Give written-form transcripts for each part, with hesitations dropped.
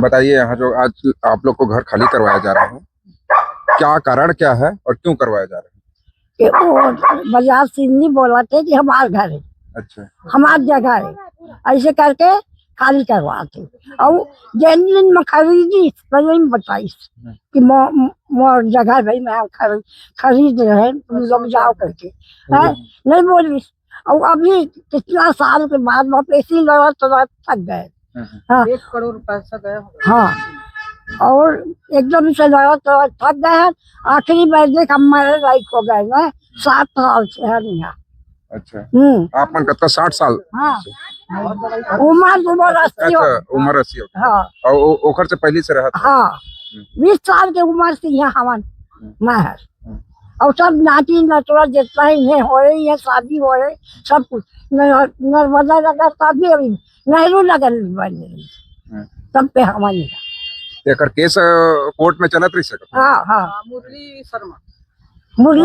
बताइए, यहाँ जो आज आप लोग को घर खाली करवाया जा रहा है, क्या कारण क्या है और क्यों करवाया जा रहा है? कि वो बाजार सिंधी बोला थे कि हमारा घर है, अच्छा। हमारी जगह है, ऐसे करके खाली करवाते। और जिन दिन में खरीदी में बताइस कि मोर जगह भाई मैं खरीद रहे, तुम लोग जाओ करके है, नहीं बोलिस। और अभी कितना साल के बाद वापस ही लड़ा तो थक गए। हाँ, 1 करोड़ पैसा गया। हाँ, और एकदम से लड़ा तो थक गए। आखिरी बरदे हम हमारे लाइक हो गए ना, 7 साल से है यहाँ। अच्छा, आप मन कत्ता 60 साल? हाँ, उम्र 80। अच्छा, उम्र 80। हाँ, और ओखर से पहले से रहा था? हाँ, 20 साल के उम्र से यहाँ हवन मैं है। और सब नाती नटवा जितना ही है हो रही है, शादी हो रही, सब कुछ नर्मदा नगर शादी अभी नेहरू नगर बन रही, सब पे हमारी। एकर केस कोर्ट में चलत रही सकता? हाँ, हाँ, मुरली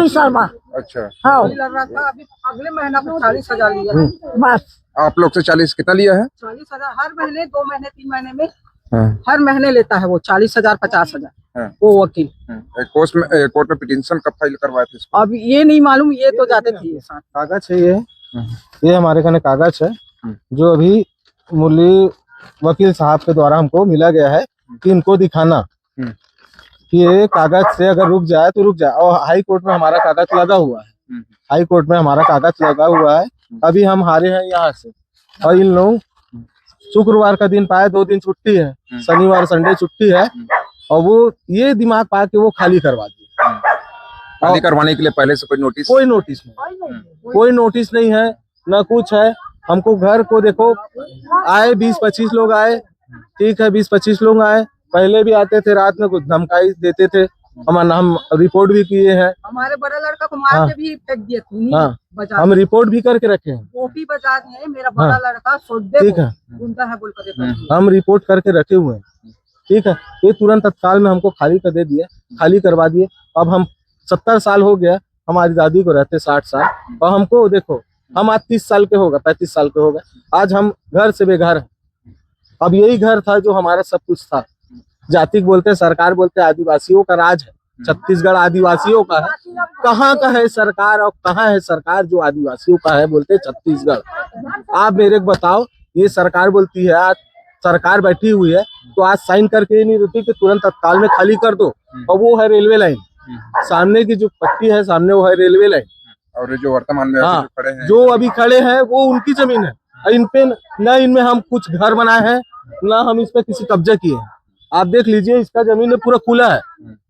शर्मा। अच्छा, हाँ, लड़ रहा था, अभी अगले महीना को 40,000 लिया। बस आप लोग से 40 कितना लिया है? 40,000 हर महीने, 2 महीने 3 महीने में हर महीने लेता है वो 40,000 50,000 वो वकील। कोर्ट में पिटीशन कब फाइल करवाए थे? अब ये नहीं मालूम, ये तो जाते थे साथ। कागज है ये हमारे खाने कागज है जो अभी मुरली वकील साहब के द्वारा हमको मिला गया है कि इनको दिखाना कि ये कागज से अगर रुक जाए तो रुक जाए। और हाई कोर्ट में हमारा कागज लगा हुआ है, हाई कोर्ट में हमारा कागज लगा हुआ है। अभी हम हारे हैं यहाँ से, और इन लोग शुक्रवार का दिन पाए, 2 दिन छुट्टी है, शनिवार संडे छुट्टी है, और वो ये दिमाग पा के वो खाली करवा दिए। खाली करवाने के लिए पहले से कोई नोटिस? कोई नोटिस नहीं है, न कुछ है। हमको घर को देखो, आए 20-25 लोग आए, ठीक है, 20-25 लोग आए, पहले भी आते थे, रात में कुछ धमकाई देते थे। हम रिपोर्ट भी किए हैं, हमारे बड़ा लड़का को मार के भी फेंक दिए थे। हम रिपोर्ट भी करके रखे हैं। गोपी बाजार है मेरा बड़ा लड़का, ठीक है, गुंडा है बोल कर हम रिपोर्ट करके रखे हुए हैं, ठीक है। ये तुरंत तत्काल में हमको खाली कर दे दिए, खाली करवा दिए। अब हम 70 साल हो गया हमारी दादी को रहते, 60 साल, और हमको देखो हम आज 30 साल के हो गए, 35 साल के हो गए, आज हम घर से बेघर हैं। अब यही घर था जो हमारा सब कुछ था। जाति बोलते, सरकार बोलते, आदिवासियों का राज है, छत्तीसगढ़ आदिवासियों का है। कहाँ का है सरकार और कहाँ है सरकार जो आदिवासियों का है? बोलते छत्तीसगढ़। आप मेरे को बताओ, ये सरकार बोलती है, आज सरकार बैठी हुई है तो आज साइन करके नहीं देती कि तुरंत तत्काल में खाली कर दो। और वो है रेलवे लाइन, सामने की जो पट्टी है सामने, वो है रेलवे लाइन। और जो वर्तमान में हाँ, जो खड़े हैं, जो अभी खड़े हैं वो उनकी जमीन है। इन पे न इनमें हम कुछ घर बनाए हैं, न हम इस पे किसी कब्जा किए हैं। आप देख लीजिए, इसका जमीन में पूरा खुला है,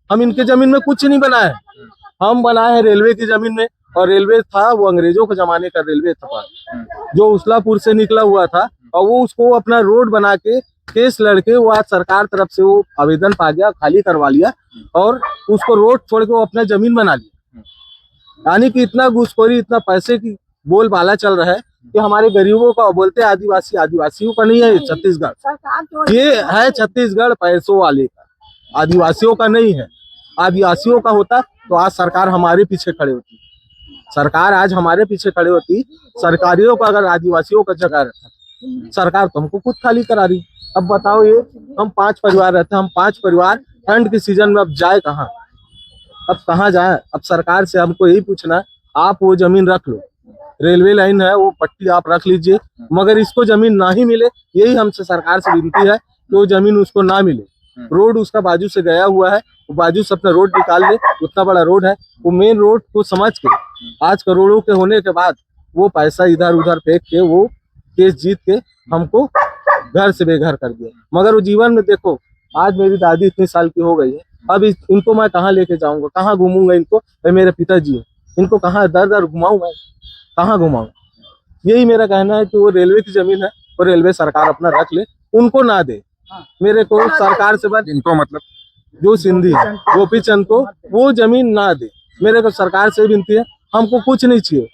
हम इनके जमीन में कुछ नहीं बनाए। हम बनाए हैं रेलवे की जमीन में, और रेलवे था वो अंग्रेजों के जमाने का रेलवे था जो उसलापुर से निकला हुआ था, और वो उसको अपना रोड बना के केस लड़के वो आज सरकार तरफ से वो आवेदन पा गया, खाली करवा लिया, और उसको रोड छोड़ के वो अपना जमीन बना लिया। यानी कि इतना घूसखोरी, इतना पैसे की बोलबाला चल रहा है कि हमारे गरीबों का, बोलते आदिवासी, आदिवासियों का नहीं है छत्तीसगढ़, ये है छत्तीसगढ़ पैसों वाले का, आदिवासियों का नहीं है। आदिवासियों का होता तो आज सरकार हमारे पीछे खड़े होती, सरकार आज हमारे पीछे खड़े होती। सरकारियों का अगर आदिवासियों का जगह रहता, सरकार तो हमको खुद खाली करा रही। अब बताओ, ये हम 5 परिवार रहते हैं, हम 5 परिवार ठंड के सीजन में अब जाए कहाँ? अब कहाँ जाए? अब सरकार से हमको यही पूछना, आप वो जमीन रख लो, रेलवे लाइन है वो पट्टी आप रख लीजिए, मगर इसको जमीन ना ही मिले, यही हमसे सरकार से विनती है कि वो जमीन उसको ना मिले। रोड उसका बाजू से गया हुआ है, वो बाजू से अपना रोड निकाल ले, उतना बड़ा रोड है, वो मेन रोड को समझ के आज करोड़ों के होने के बाद वो पैसा इधर उधर फेंक के वो केस जीत के हमको घर से बेघर कर दिया। मगर वो जीवन में देखो, आज मेरी दादी इतनी साल की हो गई है, अब इनको मैं कहाँ लेके जाऊंगा, कहाँ घूमूंगा इनको? मेरे पिताजी है, इनको कहाँ दर दर घुमाऊंगा, कहाँ घुमाऊंगा? यही मेरा कहना है कि वो रेलवे की जमीन है, वो रेलवे सरकार अपना रख ले, उनको ना दे। मेरे को सरकार से बस, इनको मतलब जो सिंधी है गोपी चंद को वो जमीन ना दे। मेरे को सरकार से विनती है, हमको कुछ नहीं चाहिए,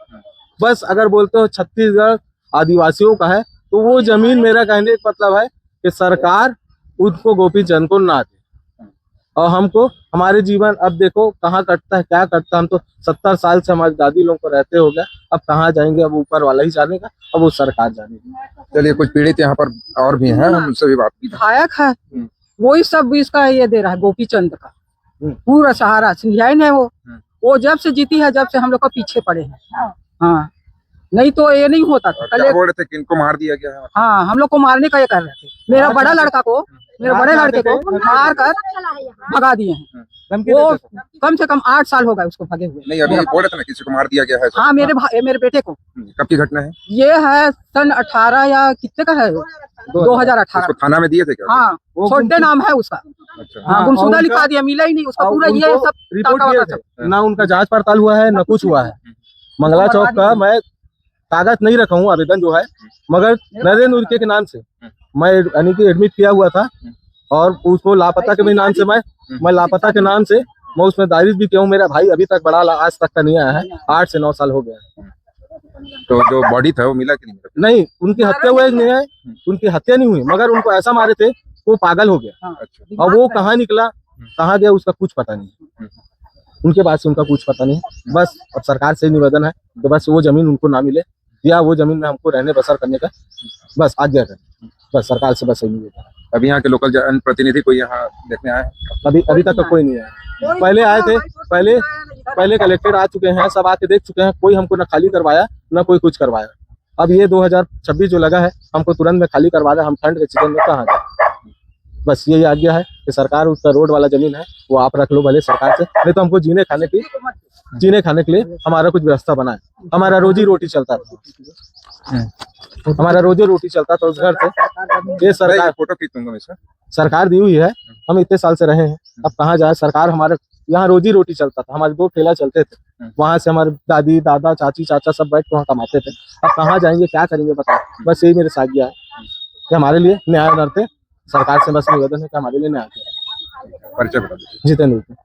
बस अगर बोलते हो छत्तीसगढ़ आदिवासियों का है तो वो जमीन, मेरा कहने का मतलब है कि सरकार उनको गोपी चंद को ना दे। और हमको हमारे जीवन अब देखो कहाँ कटता है, क्या कटता है। हम तो 70 साल से हमारी दादी लोग को रहते हो गए, अब कहाँ जाएंगे? अब ऊपर वाला ही जानेगा, अब वो सरकार जानेगी। चलिए, कुछ पीड़ित यहाँ पर और भी हैं, हम उनसे भी बात। विधायक है, वही सब इसका ये दे रहा है गोपी चंद का पूरा सहारा सिंधियाइन है वो जब से जीती है जब से हम लोग का पीछे पड़े हैं। हाँ नहीं तो ये नहीं होता था। क्या बोल रहे थे कि इनको मार दिया गया है? हाँ हम लोग को मारने का ये कर रहे थे। मेरा बड़ा लड़का को मेरे बड़े लड़के को मार कर भगा दिए हैं। वो कम से कम 8 साल हो गए उसको भगे हुए। नहीं अभी बोल रहे थे ना किसी को मार दिया गया है। हाँ मेरे बेटे को। कब की घटना है? ये है सन 18 या कितने का है 2018। उसको थाना में दिए थे क्या? हाँ छोटे नाम है उसका। अच्छा हाँ गुमशुदा लिखा दिया, मिला ही नहीं उसका पूरा ये सब रिपोर्ट टाका किए वाका थे। ना उनका जांच पड़ताल हुआ है ना कुछ हुआ है। मंगला चौक का मैं कागज नहीं रखा हूँ आवेदन जो है, मगर नरेंद्र उइके के नाम से मैं यानी कि एडमिट किया हुआ था और उसको लापता के भी नाम से मैं लापता के नाम से मैं उसमें दायरित भी किया हूँ। मेरा भाई अभी तक बड़ा आज तक का नहीं आया है, 8 से 9 साल हो गया। तो जो बॉडी था वो मिला कि नहीं मिला? नहीं उनकी हत्या हुई नहीं है, उनकी हत्या नहीं हुई, मगर उनको ऐसा मारे थे वो पागल हो गया। अच्छा और वो कहाँ निकला कहाँ गया उसका कुछ पता नहीं, उनके पास से उनका कुछ पता नहीं। बस अब सरकार से निवेदन है तो बस वो जमीन उनको ना मिले या वो जमीन में हमको रहने बसर करने का बस आज्ञा करें। बस सरकार से बस यही निवेदन है। अभी यहाँ के लोकल जनप्रतिनिधि कोई यहाँ देखने आए? अभी तक तो कोई नहीं आया। पहले आए थे, पहले कलेक्टर आ चुके हैं, सब आके देख चुके हैं, कोई हमको ना खाली करवाया ना कोई कुछ करवाया। अब ये 2026 जो लगा है हमको तुरंत में खाली करवा रहा है। हम ठंड के सीजन में कहाँ जाए? बस यही आज्ञा है कि सरकार उसका रोड वाला जमीन है वो आप रख लो भले सरकार से, नहीं तो हमको जीने खाने के लिए हमारा कुछ व्यवस्था बनाए। हमारा रोजी रोटी चलता था, हमारा रोजी रोटी चलता था उस घर से। ये सरकार फोटो खींच दूंगा मैं इसका। सरकार दी हुई है, हम इतने साल से रहे हैं, अब कहाँ जाए? सरकार हमारे यहाँ रोजी रोटी चलता था, हमारे 2 ठेला चलते थे, वहां से हमारे दादी दादा चाची चाचा सब बैठ के वहाँ कमाते थे। अब कहाँ जाएंगे क्या करेंगे बताओ? बस यही मेरे साथ है कि हमारे लिए न्याय करते, सरकार से बस निवेदन है कि हमारे लिए न्याय करें। परिचय बता दीजिए। जितेंद्र।